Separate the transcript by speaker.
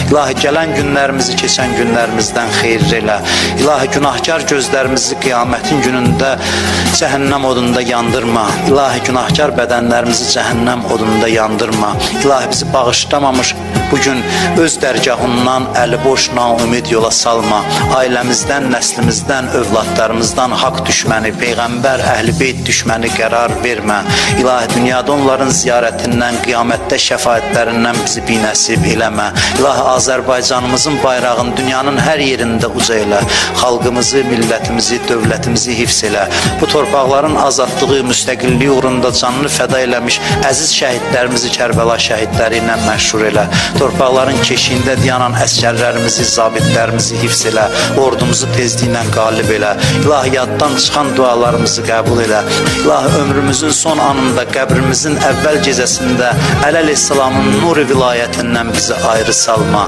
Speaker 1: İlahi, gələn günlərimizi keçən günlərimizdən xeyirli elə. İlahi, günahkar gözlərimizi qiyamətin günündə cəhənnəm odunda yandırma. İlahi, günahkar bədənlərimizi cəhənnəm odunda yandırma. İlahi, bizi bağışlamamış bugün öz dərgahından əli boş, naümid yola salma. Ailəmizdən, nəslimizdən, övladlarımızdan haqq düşməni, Peyğəmbər, Əhl-i Beyt düşməni qərar vermə. İlahi, dünyada onların ziyarətindən, qiyamətdə şəfaətlərindən bizi binəsib eləmə. İlahi, Azərbaycanımızın bayrağını dünyanın hər yerində uca elə. Xalqımızı, millətimizi, dövlətimizi hifz elə. Bu torpaqların azadlığı, müstəqilliyi uğrunda canını fəda eləmiş əziz şəhidlərimizi Kərbəla şəhidləri ilə məşhur elə. Torpaqların keşiyində dayanan əskərlərimizi, zabitlərimizi hifz elə. Ordumuzu tezliklə qalib elə. İlahi, yaddan çıxan dualarımızı qəbul elə. İlahi, ömrümüzün son anında, qəbrimizin əvvəl gecəsində Əli əleyhissalamın nuru vilayətindən bizi ayrı salma.